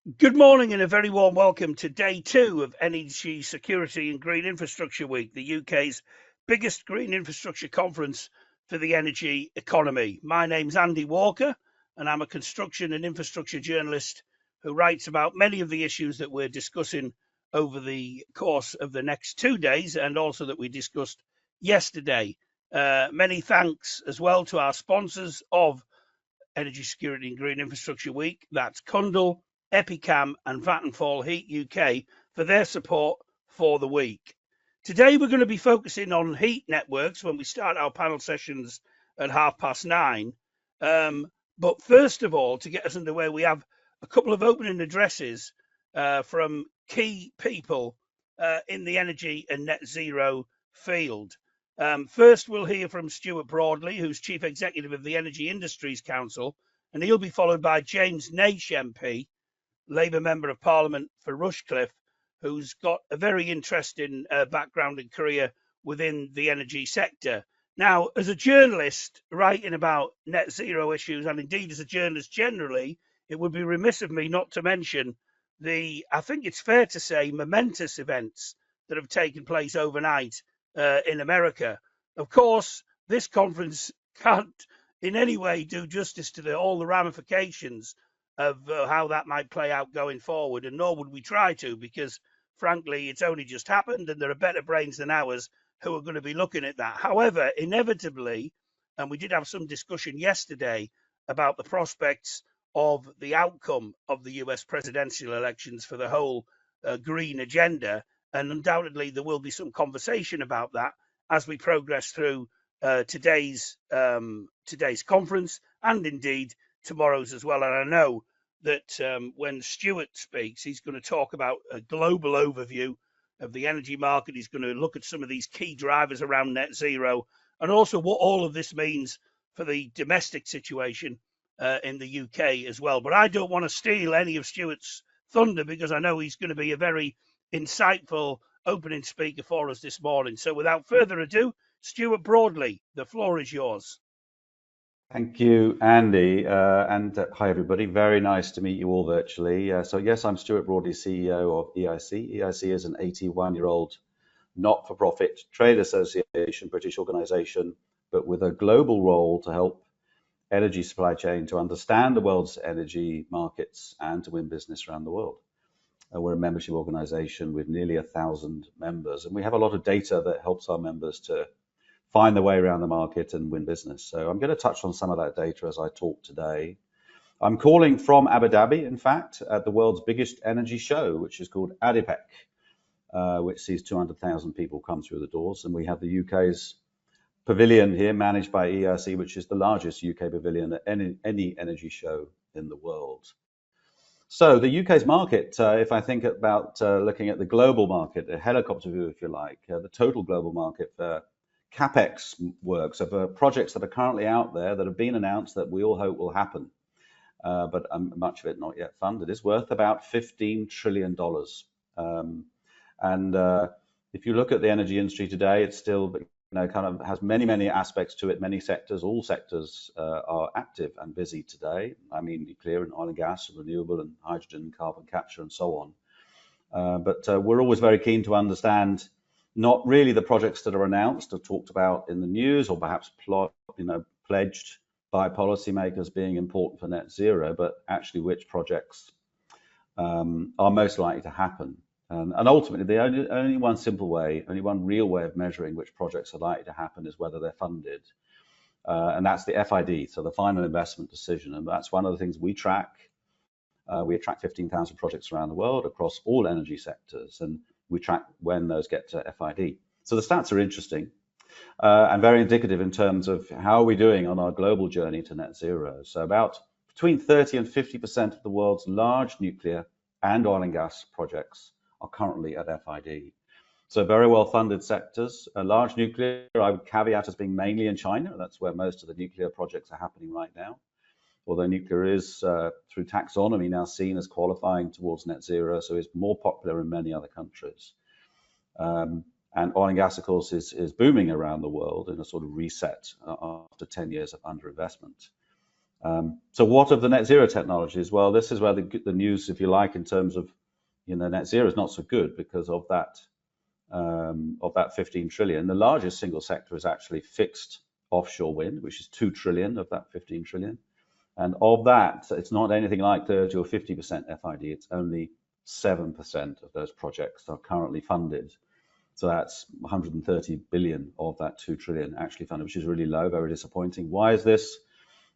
Good morning and a very warm welcome to day two of Energy Security and Green Infrastructure Week, the UK's biggest green infrastructure conference for the energy economy. My name's Andy Walker, and I'm a construction and infrastructure journalist who writes about many of the issues that we're discussing over the course of the next 2 days and also that we discussed yesterday. Many thanks as well to our sponsors of Energy Security and Green Infrastructure Week. That's Cundall, Epicam and Vattenfall Heat UK for their support for the week. Today we're going to be focusing on heat networks when we start our panel sessions at 9:30. But first of all, to get us underway, we have a couple of opening addresses from key people in the energy and net zero field. First, we'll hear from Stuart Broadley, who's Chief Executive of the Energy Industries Council, and he'll be followed by James Naish MP, Labour Member of Parliament for Rushcliffe, who's got a very interesting background and career within the energy sector. Now, as a journalist writing about net zero issues, and indeed as a journalist generally, it would be remiss of me not to mention I think it's fair to say, momentous events that have taken place overnight in America. Of course, this conference can't in any way do justice to all the ramifications of how that might play out going forward, and nor would we try to, because frankly, it's only just happened and there are better brains than ours who are going to be looking at that. However, inevitably, and we did have some discussion yesterday about the prospects of the outcome of the US presidential elections for the whole green agenda, and undoubtedly there will be some conversation about that as we progress through today's conference and indeed tomorrow's as well. And I know that when Stuart speaks, he's going to talk about a global overview of the energy market. He's going to look at some of these key drivers around net zero and also what all of this means for the domestic situation in the UK as well. But I don't want to steal any of Stuart's thunder because I know he's going to be a very insightful opening speaker for us this morning. So without further ado, Stuart Broadley, the floor is yours. Thank you, Andy, and hi everybody. Very nice to meet you all virtually. So yes, I'm Stuart Broadley, CEO of EIC. EIC is an 81-year-old not-for-profit trade association, British organisation, but with a global role to help energy supply chain to understand the world's energy markets and to win business around the world. We're a membership organisation with nearly 1,000 members, and we have a lot of data that helps our members to find their way around the market and win business. So I'm going to touch on some of that data as I talk today. I'm calling from Abu Dhabi, in fact, at the world's biggest energy show, which is called ADIPEC, which sees 200,000 people come through the doors. And we have the UK's pavilion here managed by EIC, which is the largest UK pavilion at any energy show in the world. So the UK's market, if I think about looking at the global market, a helicopter view, if you like, the total global market for CapEx works of projects that are currently out there that have been announced that we all hope will happen, but much of it not yet funded, is worth about $15 trillion. If you look at the energy industry today, it's still kind of has many aspects to it, many sectors. All sectors are active and busy today. I mean, nuclear and oil and gas, and renewable and hydrogen, and carbon capture, and so on. But we're always very keen to understand not really the projects that are announced or talked about in the news or perhaps pledged by policymakers being important for net zero, but actually which projects are most likely to happen. And ultimately, the only one simple way, only one real way of measuring which projects are likely to happen is whether they're funded. And that's the FID, so the final investment decision. And that's one of the things we track. We attract 15,000 projects around the world across all energy sectors, and we track when those get to FID. So the stats are interesting and very indicative in terms of how are we doing on our global journey to net zero. So about between 30 and 50% of the world's large nuclear and oil and gas projects are currently at FID. So very well funded sectors. Large nuclear, I would caveat as being mainly in China. That's where most of the nuclear projects are happening right now. Although nuclear is, through taxonomy, now seen as qualifying towards net zero, so it's more popular in many other countries. And oil and gas, of course, is booming around the world in a sort of reset after 10 years of underinvestment. So what of the net zero technologies? Well, this is where the news, if you like, in terms of net zero is not so good because of that 15 trillion. The largest single sector is actually fixed offshore wind, which is 2 trillion of that 15 trillion. And of that, it's not anything like 30 or 50% FID. It's only 7% of those projects are currently funded. So that's 130 billion of that 2 trillion actually funded, which is really low, very disappointing. Why is this?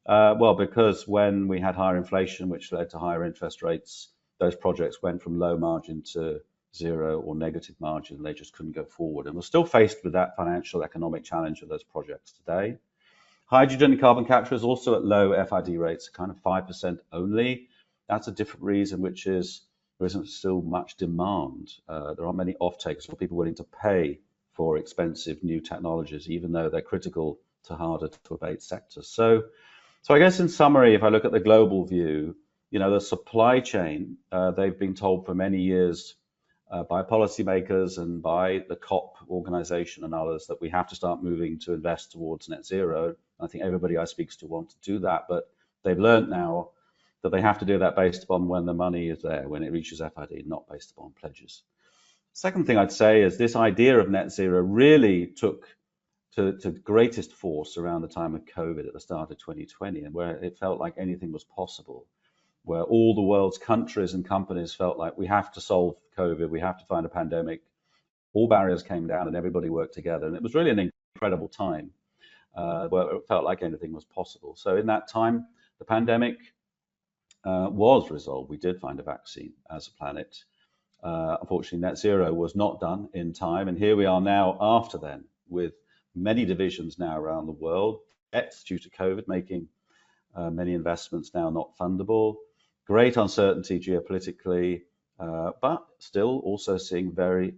Well, because when we had higher inflation, which led to higher interest rates, those projects went from low margin to zero or negative margin. They just couldn't go forward. And we're still faced with that financial economic challenge of those projects today. Hydrogen and carbon capture is also at low FID rates, kind of 5% only. That's a different reason, which is there isn't still much demand. There aren't many off-takers for people willing to pay for expensive new technologies, even though they're critical to harder to abate sectors. So I guess in summary, if I look at the global view, the supply chain, they've been told for many years by policymakers and by the COP organization and others that we have to start moving to invest towards net zero. I think everybody I speak to want to do that, but they've learned now that they have to do that based upon when the money is there, when it reaches FID, not based upon pledges. Second thing I'd say is this idea of net zero really took to greatest force around the time of COVID at the start of 2020, and where it felt like anything was possible, where all the world's countries and companies felt like we have to solve COVID, we have to find a pandemic. All barriers came down and everybody worked together. And it was really an incredible time where it felt like anything was possible. So in that time, the pandemic was resolved. We did find a vaccine as a planet. Unfortunately, net zero was not done in time. And here we are now after then, with many divisions now around the world, debts due to COVID, making many investments now not fundable. Great uncertainty geopolitically, but still also seeing very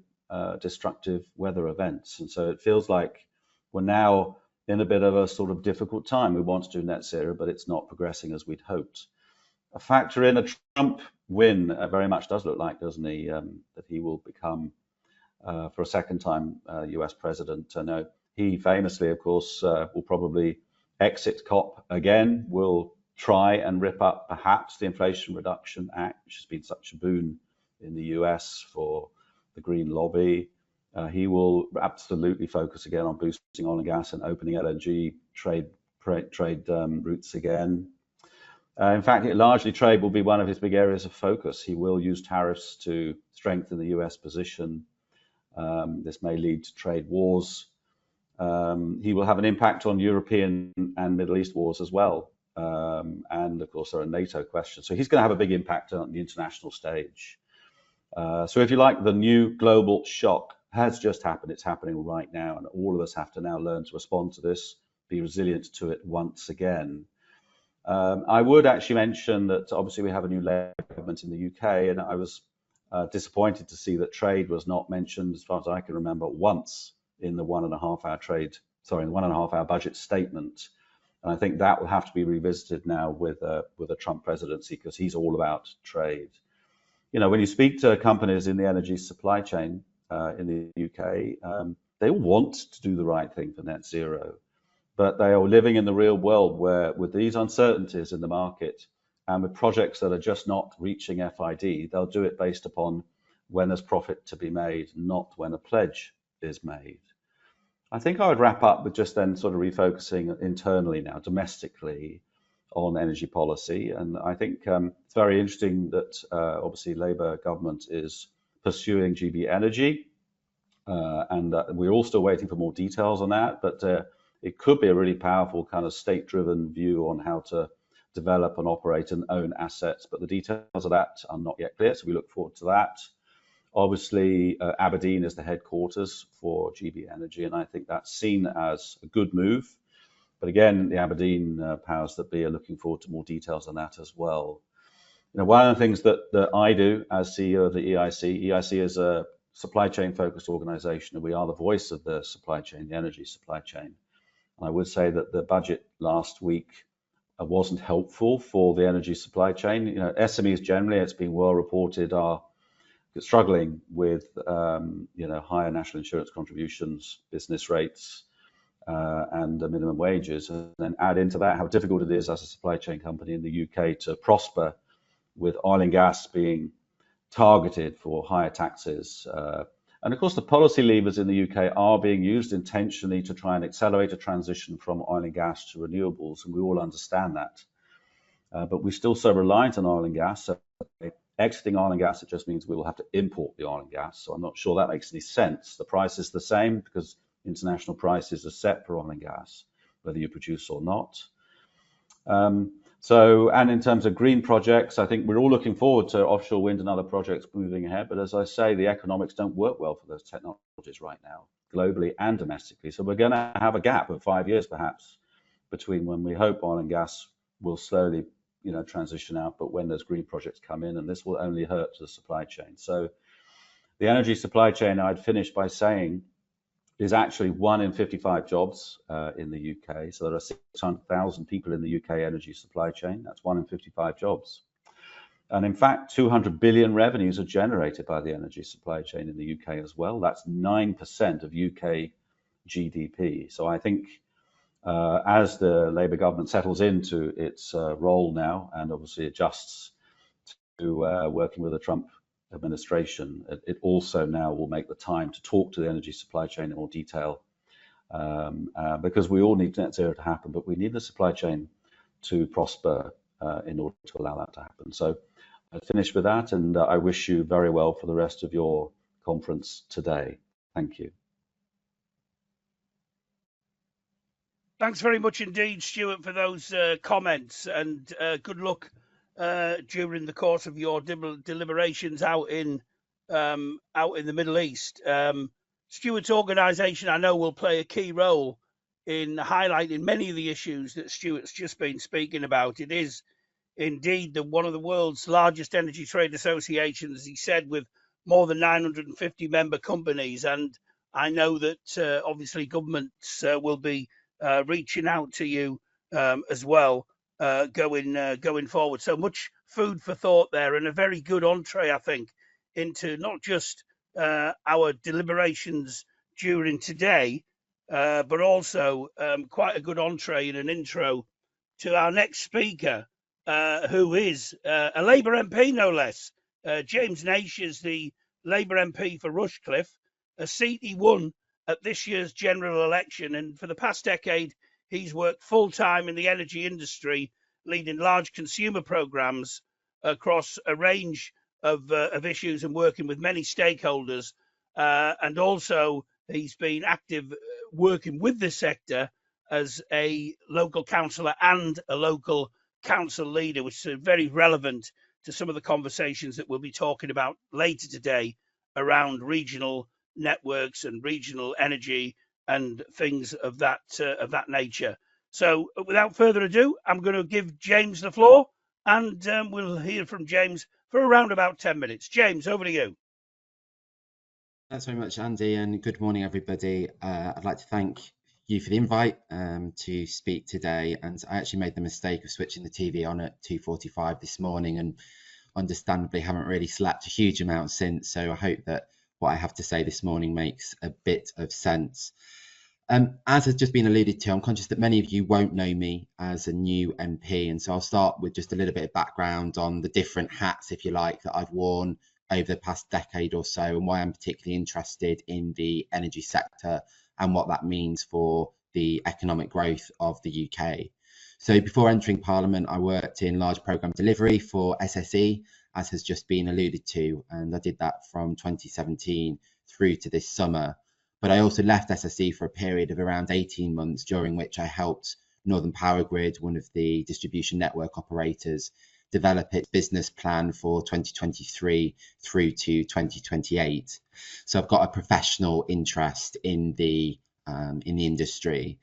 destructive weather events. And so it feels like we're now in a bit of a sort of difficult time. We want to do net zero, but it's not progressing as we'd hoped. A factor in a Trump win very much does look like, doesn't he, that he will become, for a second time, US president. I know he famously, of course, will probably exit COP again, will try and rip up perhaps the Inflation Reduction Act, which has been such a boon in the US for the green lobby. He will absolutely focus again on boosting oil and gas and opening LNG trade routes again. In fact, largely trade will be one of his big areas of focus. He will use tariffs to strengthen the US position. This may lead to trade wars. He will have an impact on European and Middle East wars as well. And of course, there are NATO questions. So he's going to have a big impact on the international stage. So if you like, the new global shock has just happened. It's happening right now. And all of us have to now learn to respond to this, be resilient to it once again. I would actually mention that obviously we have a new Labour government in the UK, and I was disappointed to see that trade was not mentioned, as far as I can remember, once in the 1.5 hour budget statement. And I think that will have to be revisited now with a Trump presidency, because he's all about trade. When you speak to companies in the energy supply chain in the UK, they all want to do the right thing for net zero, but they are living in the real world where, with these uncertainties in the market and with projects that are just not reaching FID, they'll do it based upon when there's profit to be made, not when a pledge is made. I think I would wrap up with just then sort of refocusing internally now, domestically, on energy policy. And I think it's very interesting that obviously Labour government is pursuing GB Energy, and we're all still waiting for more details on that, but it could be a really powerful kind of state-driven view on how to develop and operate and own assets, but the details of that are not yet clear, so we look forward to that. Obviously, Aberdeen is the headquarters for GB Energy, and I think that's seen as a good move. But again, the Aberdeen powers that be are looking forward to more details on that as well. One of the things that I do as CEO of the EIC is a supply chain focused organization, and we are the voice of the supply chain, the energy supply chain. And I would say that the budget last week wasn't helpful for the energy supply chain. SMEs generally, it's been well reported, are struggling with higher national insurance contributions, business rates, and the minimum wages, and then add into that how difficult it is as a supply chain company in the UK to prosper with oil and gas being targeted for higher taxes. And of course, the policy levers in the UK are being used intentionally to try and accelerate a transition from oil and gas to renewables, and we all understand that. But we're still so reliant on oil and gas. So exiting oil and gas, it just means we will have to import the oil and gas. So I'm not sure that makes any sense. The price is the same because international prices are set for oil and gas, whether you produce or not. And in terms of green projects, I think we're all looking forward to offshore wind and other projects moving ahead. But as I say, the economics don't work well for those technologies right now, globally and domestically. So we're going to have a gap of 5 years, perhaps, between when we hope oil and gas will slowly, transition out, but when those green projects come in, and this will only hurt the supply chain. So the energy supply chain, I'd finish by saying, is actually 1 in 55 jobs in the UK. So there are 600,000 people in the UK energy supply chain. That's 1 in 55 jobs. And in fact, 200 billion revenues are generated by the energy supply chain in the UK as well. That's 9% of UK GDP. So I think as the Labour government settles into its role now and obviously adjusts to working with the Trump administration, it also now will make the time to talk to the energy supply chain in more detail, because we all need net zero to happen, but we need the supply chain to prosper in order to allow that to happen. So I finish with that, and I wish you very well for the rest of your conference today. Thank you. Thanks very much indeed, Stuart, for those comments, and good luck during the course of your deliberations out in the Middle East. Stuart's organisation, I know, will play a key role in highlighting many of the issues that Stuart's just been speaking about. It is indeed one of the world's largest energy trade associations, as he said, with more than 950 member companies. And I know that obviously governments will be reaching out to you as well going forward. So much food for thought there, and a very good entree, I think, into not just our deliberations during today, but also quite a good entree and an intro to our next speaker, who is a Labour MP, no less. James Naish is the Labour MP for Rushcliffe, a seat he won at this year's general election. And for the past decade, he's worked full-time in the energy industry, leading large consumer programs across a range of issues and working with many stakeholders. And also, he's been active working with the sector as a local councillor and a local council leader, which is very relevant to some of the conversations that we'll be talking about later today around regional networks and regional energy and things of that nature. So without further ado, I'm going to give James the floor, and we'll hear from James for around about 10 minutes. James, over to you. Thanks very much, Andy, and good morning, everybody. I'd like to thank you for the invite to speak today. And I actually made the mistake of switching the TV on at 2:45 this morning, and understandably haven't really slept a huge amount since. So I hope that what I have to say this morning makes a bit of sense. As has just been alluded to, I'm conscious that many of you won't know me as a new MP, and so I'll start with just a little bit of background on the different hats, if you like, that I've worn over the past decade or so, and why I'm particularly interested in the energy sector and what that means for the economic growth of the UK. So before entering Parliament, I worked in large programme delivery for SSE, as has just been alluded to, and I did that from 2017 through to this summer. But I also left SSE for a period of around 18 months, during which I helped Northern Power Grid, one of the distribution network operators, develop its business plan for 2023 through to 2028. So I've got a professional interest in the industry.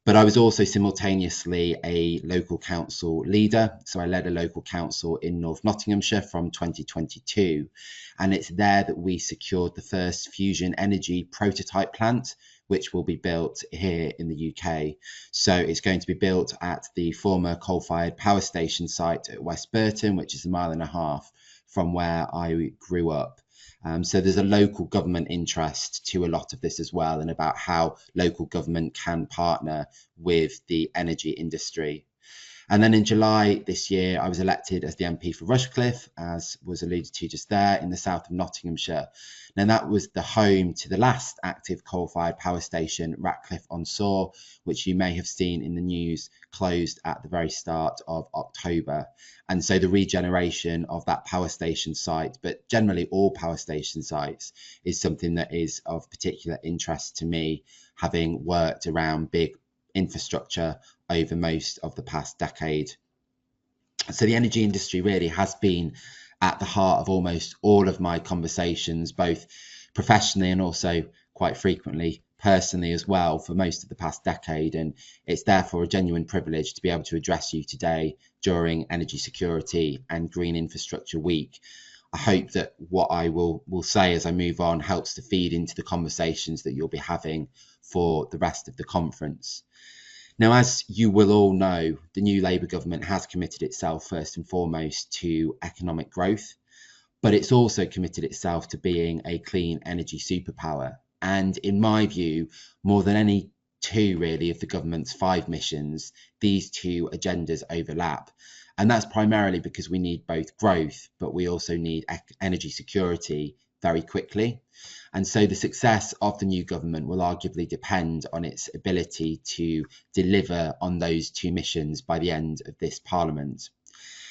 But I was also simultaneously a local council leader. So I led a local council in North Nottinghamshire from 2022. And it's there that we secured the first fusion energy prototype plant, which will be built here in the UK. So it's going to be built at the former coal-fired power station site at West Burton, which is 1.5 miles from where I grew up. So there's a local government interest to a lot of this as well, and about how local government can partner with the energy industry. And then in July this year, I was elected as the MP for Rushcliffe, as was alluded to just there, in the south of Nottinghamshire. Now, that was the home to the last active coal-fired power station, Ratcliffe-on-Soar, which you may have seen in the news, closed at the very start of October. And so the regeneration of that power station site, but generally all power station sites, is something that is of particular interest to me, having worked around big infrastructure over most of the past decade. So the energy industry really has been at the heart of almost all of my conversations, both professionally and also quite frequently personally as well, for most of the past decade. And it's therefore a genuine privilege to be able to address you today during Energy Security and Green Infrastructure Week. I hope that what I will say as I move on helps to feed into the conversations that you'll be having for the rest of the conference. Now, as you will all know, the new Labour government has committed itself first and foremost to economic growth, but it's also committed itself to being a clean energy superpower. And in my view, more than any two really of the government's 5 missions, these two agendas overlap. And that's primarily because we need both growth, but we also need energy security very quickly. And so the success of the new government will arguably depend on its ability to deliver on those 2 missions by the end of this parliament.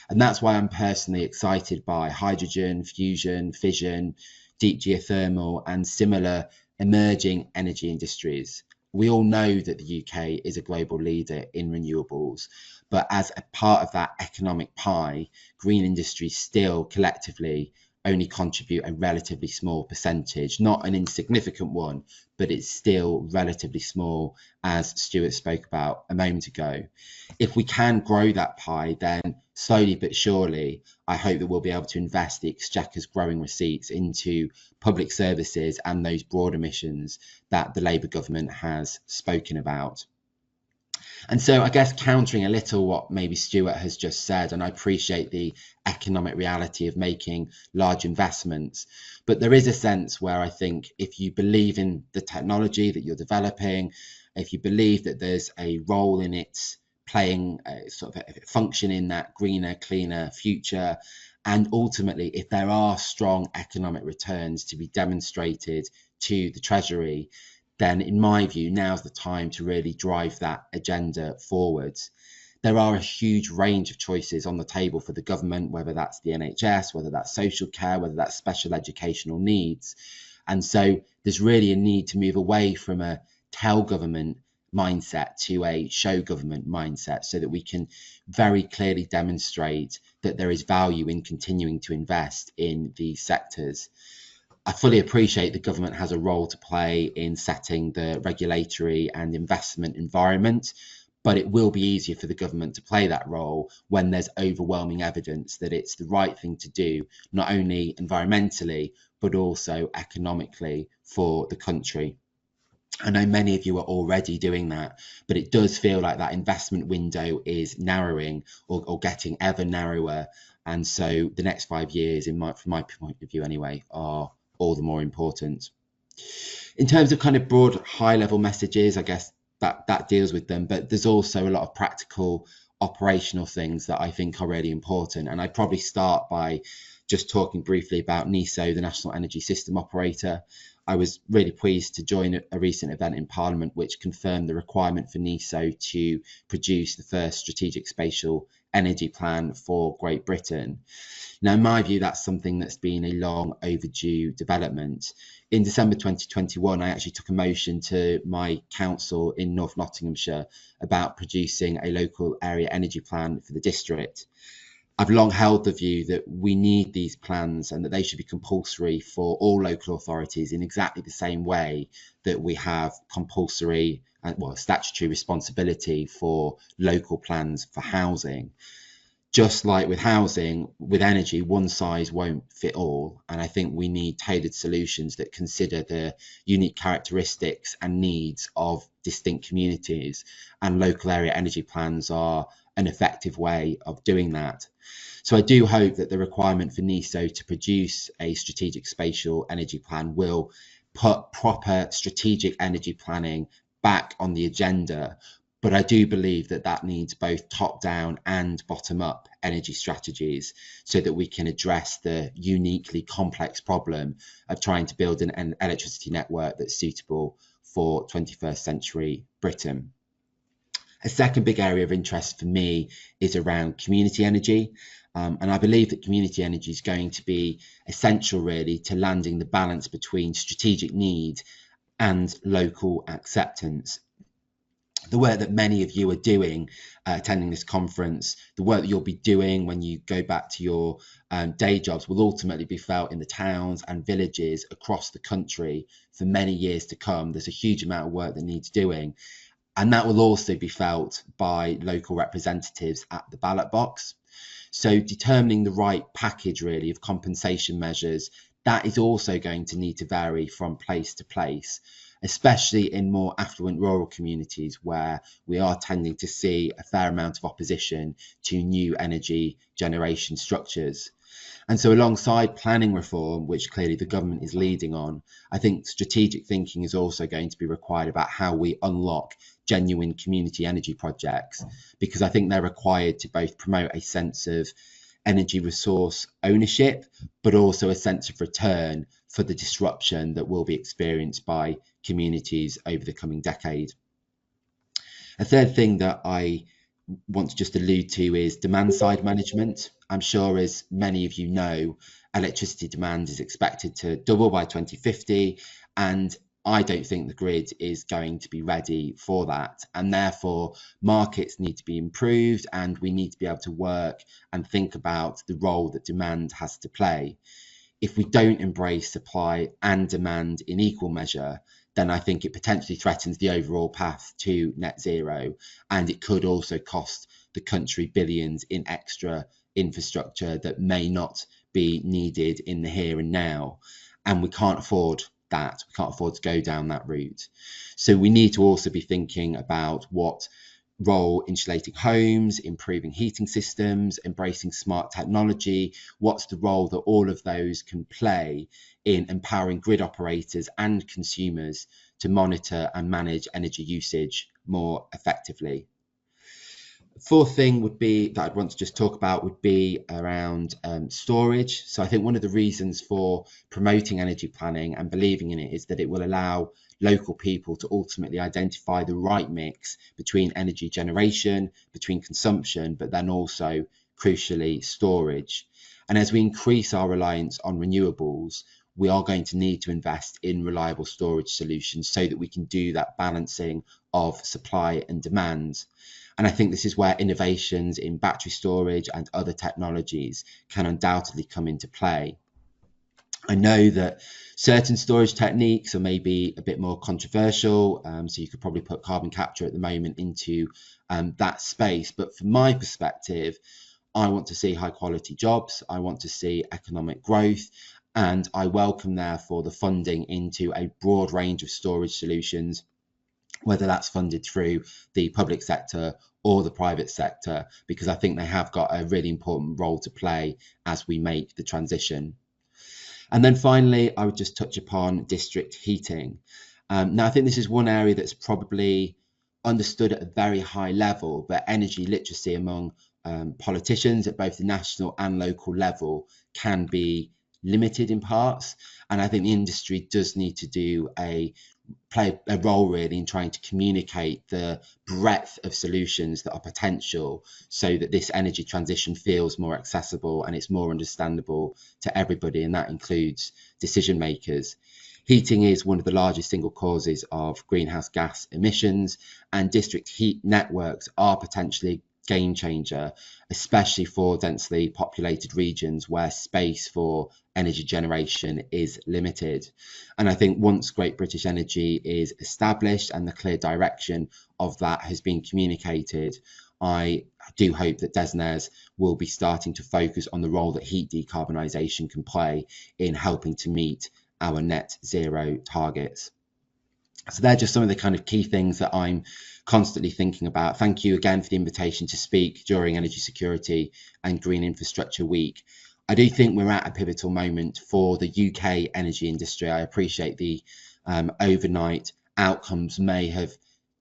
And that's why I'm personally excited by hydrogen, fusion, fission, deep geothermal, and similar emerging energy industries. We all know that the UK is a global leader in renewables, but as a part of that economic pie, green industries still collectively only contribute a relatively small percentage, not an insignificant one, but it's still relatively small, as Stuart spoke about a moment ago. If we can grow that pie, then slowly but surely, I hope that we'll be able to invest the Exchequer's growing receipts into public services and those broader missions that the Labour government has spoken about. And so I guess countering a little what maybe Stuart has just said, and I appreciate the economic reality of making large investments, but there is a sense where I think if you believe in the technology that you're developing, if you believe that there's a role in it playing a sort of a function in that greener, cleaner future, and ultimately if there are strong economic returns to be demonstrated to the Treasury, then in my view, now's the time to really drive that agenda forwards. There are a huge range of choices on the table for the government, whether that's the NHS, whether that's social care, whether that's special educational needs. And so there's really a need to move away from a tell government mindset to a show government mindset, so that we can very clearly demonstrate that there is value in continuing to invest in these sectors. I fully appreciate the government has a role to play in setting the regulatory and investment environment, but it will be easier for the government to play that role when there's overwhelming evidence that it's the right thing to do, not only environmentally, but also economically for the country. I know many of you are already doing that, but it does feel like that investment window is narrowing or getting ever narrower. And so the next 5 years, from my point of view anyway, are all the more important. In terms of kind of broad high level messages, I guess that deals with them, but there's also a lot of practical operational things that I think are really important. And I'd probably start by just talking briefly about NESO, the National Energy System Operator. I was really pleased to join a recent event in Parliament which confirmed the requirement for NESO to produce the first strategic spatial energy plan for Great Britain. Now, in my view, that's something that's been a long overdue development. In December 2021, I actually took a motion to my council in North Nottinghamshire about producing a local area energy plan for the district. I've long held the view that we need these plans and that they should be compulsory for all local authorities in exactly the same way that we have compulsory, statutory responsibility for local plans for housing. Just like with housing, with energy, one size won't fit all. And I think we need tailored solutions that consider the unique characteristics and needs of distinct communities. And local area energy plans are an effective way of doing that. So I do hope that the requirement for NESO to produce a strategic spatial energy plan will put proper strategic energy planning back on the agenda. But I do believe that that needs both top-down and bottom-up energy strategies so that we can address the uniquely complex problem of trying to build an electricity network that's suitable for 21st century Britain. A second big area of interest for me is around community energy. And I believe that community energy is going to be essential really to landing the balance between strategic need and local acceptance. The work that many of you are doing attending this conference, the work that you'll be doing when you go back to your day jobs will ultimately be felt in the towns and villages across the country for many years to come. There's a huge amount of work that needs doing. And that will also be felt by local representatives at the ballot box. So determining the right package really of compensation measures, that is also going to need to vary from place to place, especially in more affluent rural communities where we are tending to see a fair amount of opposition to new energy generation structures. And so alongside planning reform, which clearly the government is leading on, I think strategic thinking is also going to be required about how we unlock genuine community energy projects, because I think they're required to both promote a sense of energy resource ownership, but also a sense of return for the disruption that will be experienced by communities over the coming decade. A third thing that I want to just allude to is demand side management. I'm sure, as many of you know, electricity demand is expected to double by 2050, and I don't think the grid is going to be ready for that. And therefore, markets need to be improved, and we need to be able to work and think about the role that demand has to play. If we don't embrace supply and demand in equal measure, then I think it potentially threatens the overall path to net zero, and it could also cost the country billions in extra infrastructure that may not be needed in the here and now. And we can't afford that. We can't afford to go down that route. So we need to also be thinking about what role insulating homes, improving heating systems, embracing smart technology, what's the role that all of those can play in empowering grid operators and consumers to monitor and manage energy usage more effectively. Fourth thing would be that I'd want to just talk about would be around storage. So I think one of the reasons for promoting energy planning and believing in it is that it will allow local people to ultimately identify the right mix between energy generation, between consumption, but then also crucially storage. And as we increase our reliance on renewables, we are going to need to invest in reliable storage solutions so that we can do that balancing of supply and demand. And I think this is where innovations in battery storage and other technologies can undoubtedly come into play. I know that certain storage techniques are maybe a bit more controversial, so you could probably put carbon capture at the moment into that space. But from my perspective, I want to see high quality jobs, I want to see economic growth, and I welcome therefore the funding into a broad range of storage solutions, whether that's funded through the public sector or the private sector, because I think they have got a really important role to play as we make the transition. And then finally, I would just touch upon district heating. Now, I think this is one area that's probably understood at a very high level, but energy literacy among politicians at both the national and local level can be limited in parts. And I think the industry does need to play a role really in trying to communicate the breadth of solutions that are potential so that this energy transition feels more accessible and it's more understandable to everybody, and that includes decision makers. Heating is one of the largest single causes of greenhouse gas emissions, and district heat networks are potentially game changer, especially for densely populated regions where space for energy generation is limited. And I think once Great British Energy is established and the clear direction of that has been communicated, I do hope that DESNZ will be starting to focus on the role that heat decarbonisation can play in helping to meet our net zero targets. So they're just some of the kind of key things that I'm constantly thinking about. Thank you again for the invitation to speak during Energy Security and Green Infrastructure Week. I do think we're at a pivotal moment for the UK energy industry. I appreciate the overnight outcomes may have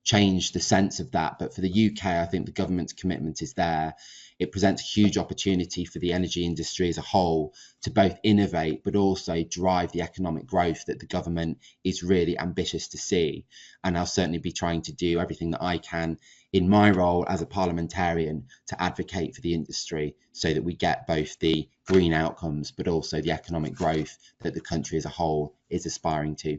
changed the sense of that, but for the UK, I think the government's commitment is there. It presents a huge opportunity for the energy industry as a whole to both innovate but also drive the economic growth that the government is really ambitious to see. And I'll certainly be trying to do everything that I can in my role as a parliamentarian to advocate for the industry so that we get both the green outcomes but also the economic growth that the country as a whole is aspiring to.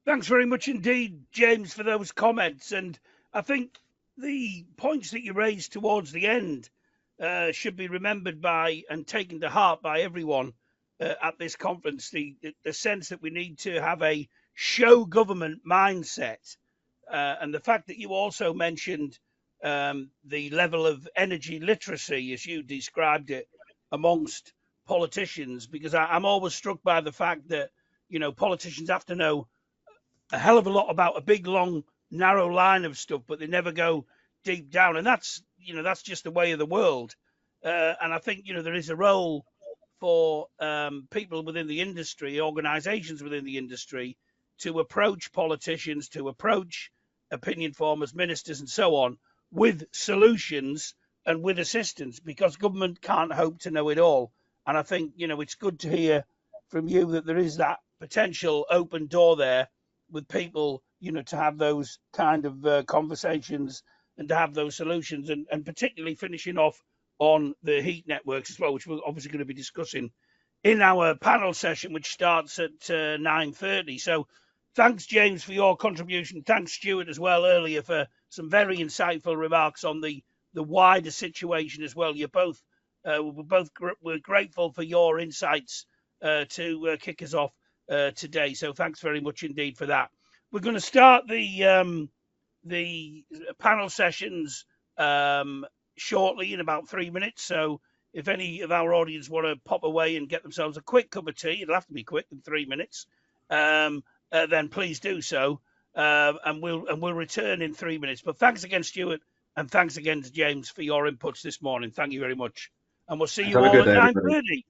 Thanks very much indeed, James, for those comments. And I think the points that you raised towards the end should be remembered by and taken to heart by everyone at this conference. The sense that we need to have a show government mindset, and the fact that you also mentioned the level of energy literacy, as you described it, amongst politicians, because I'm always struck by the fact that politicians have to know a hell of a lot about a big, long, narrow line of stuff, but they never go deep down. And that's just the way of the world. And I think, there is a role for people within the industry, organizations within the industry, to approach politicians, to approach opinion formers, ministers, and so on with solutions and with assistance, because government can't hope to know it all. And I think, it's good to hear from you that there is that potential open door there with people, to have those kind of conversations and to have those solutions, and particularly finishing off on the heat networks as well, which we're obviously going to be discussing in our panel session, which starts at 9:30. So thanks, James, for your contribution. Thanks, Stuart, as well, earlier for some very insightful remarks on the wider situation as well. We're grateful for your insights to kick us off today. So thanks very much indeed for that. We're going to start the panel sessions shortly, in about 3 minutes. So if any of our audience want to pop away and get themselves a quick cup of tea, it'll have to be quick in 3 minutes. Then please do so, and we'll return in 3 minutes. But thanks again, Stuart, and thanks again to James for your inputs this morning. Thank you very much, and we'll see you all at 9:30.